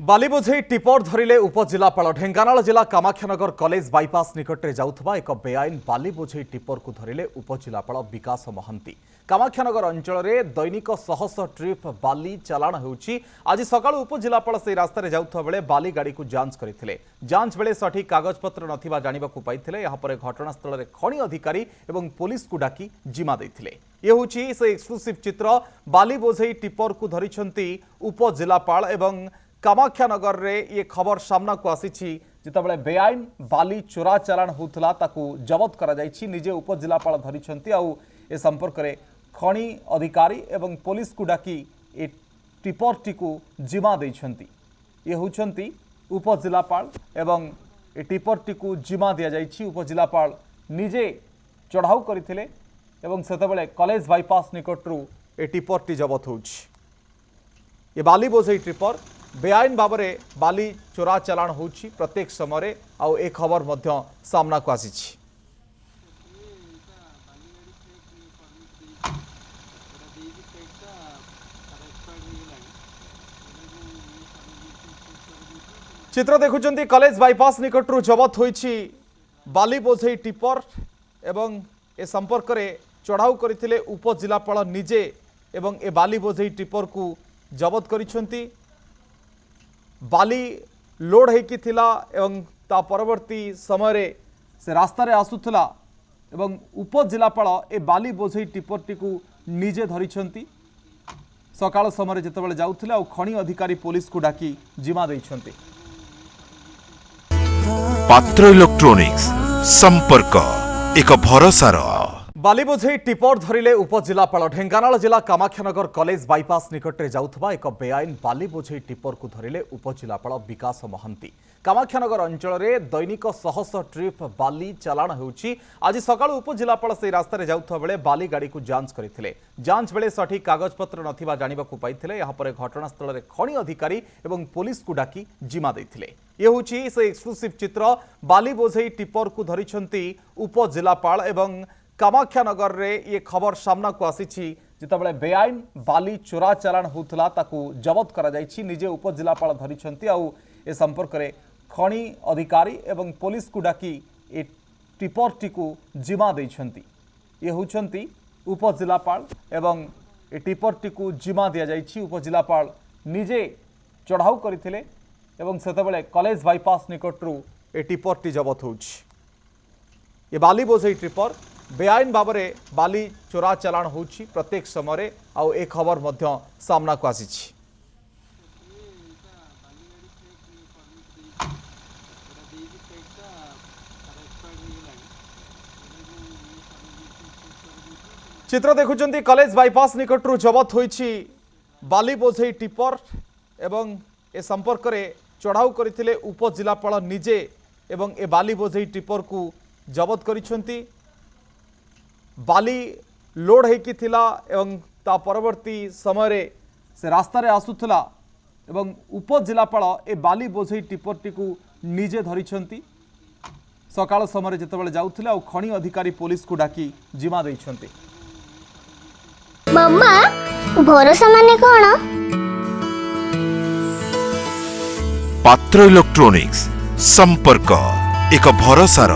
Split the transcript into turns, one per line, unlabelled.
बाली बोझे tipper धरिले उपजिलापाल Dhenkanal जिला Kamakhyanagar college bypass निकट में जाउथबा एक बेआईन बाली बोझे टिपर को धरिले उपजिलापाल विकास महांती। कामाख्यानगर अंचल में दैनिक शह शह ट्रिप बाली चालाण होउछि। आज सकाळ उपजिलापाल से रास्ता रे जाउथबा बेले बाली गाड़ी को जांच करथिले। जांच बेले सठिक कागजपत्र नथिबा जानिबाकू पाइथिले। यहाँ पर घटनास्थल में खनि अधिकारी एवं पुलिस को डाकी जिमा दैथिले। ये होउछि से एक्सक्लूसिव चित्र। बाली बोझे टिपर को धरिछंती उपजिलापाल एवं कामाख्यानगर रे ये खबर सामना को आसी जितेबाला बेआईन बाली चोरा चालाण होता ताकू जबत करा जायछि। निजे उपजिलापाल धरिछंती आउ ए संपर्क रे खनि अधिकारी एवं पुलिस को डाकी ए टिपर टी को जिमा दैछंती। ये होउछंती उपजिलापाल एवं ए टिपर टी को जिमा दिया जायछि। उपजिलापाल निजे चढ़ाऊ करथिले एवं सेतेबेले कॉलेज बाईपास निकटरू ए टिपर टी जबत होउछि। ये बाली बोझे टिपर बेआईन भाव में बाली चोरा चालाण होउछि प्रत्येक समय आउ ए खबर मध्य सामना को आसी। चित्र देखुचंती कॉलेज बाईपास निकटरू जबत होइछि बाली बोझे टिपर एवं ए संपर्क रे चढ़ाऊ करथिले उपजिलापाल निजे एवं ए बाली बोझे टिपर को जबत करिसंती। बाली लोड होइकी थिला एवं ता परवर्ती समय रे से रास्ता रे आसुथला एवं उपजिलापाल ए बाली बोझे टिपर टी को निजे धरिछंती। सकाळ समय जेतेबेले जाउथले आ खनि अधिकारी पुलिस को डाकी जिमा दैछंती।
पात्र इलेक्ट्रॉनिक्स संपर्क एक भरोसार।
बाली बोझे टिपर धरिले उपजिलापाल ढेंकानाल जिला कामाख्यानगर कॉलेज बाईपास निकट में जाउथबा एक बेआईन बाली बोझे टिपर को धरिले उपजिलापाल विकास महांती। कामाख्यानगर अंचल में दैनिक शह शह ट्रिप बाली चालाण होउछि। आज सकाळ उपजिलापाल से रास्ता रे जाउथबा बेले बाली गाड़ी को जांच करथिले। जांच बेले सठिक कागजपत्र नथिबा जानिबाकू पाइथिले। यहाँ पर घटनास्थल में खनि अधिकारी एवं पुलिस को डाकी जिमा दैथिले। ये होउछि से एक्सक्लूसिव चित्र। बाली बोझे टिपर को धरिछंती उपजिलापाल एवं कामाख्यानगर रे ये खबर सामना को आसी जितेबाला बेआईन बाली चोरा चालाण होता ताकू जबत करा जायछि। निजे उपजिलापाल धरिछंती आउ ए संपर्क रे खनि अधिकारी एवं पुलिस को डाकी ए टिपर टी को जिमा दैछंती। ये होउछंती उपजिलापाल एवं ए टिपर टी को जिमा दिया जायछि। उपजिलापाल निजे चढ़ाऊ करथिले एवं सेतेबेले कॉलेज बाईपास निकटरू ए टिपर टी जबत होउछि। ये बाली बोझे टिपर बेआईन भाव में बाली चोरा चालाण होउछि प्रत्येक समय आउ ए खबर मध्य सामना को आसी। चित्र देखुचंती कॉलेज बाईपास निकटरू जबत होइछि बाली बोझे टिपर एवं ए संपर्क रे चढ़ाऊ करथिले उपजिलापाल निजे एवं ए बाली बोझे टिपर को जबत करिसंती। बाली लोड होइकी थिला एवं ता परवर्ती समय रे से रास्ता रे आसुथला एवं उपजिलापाल ए बाली बोझे टिपर टी को निजे धरिछंती। सकाळ समय जेतेबेले जाउथले आ खनि अधिकारी पुलिस को डाकी जिमा दैछंती।
मम्मा भरोसा माने कोन?
पात्र इलेक्ट्रॉनिक्स संपर्क एक भरोसार।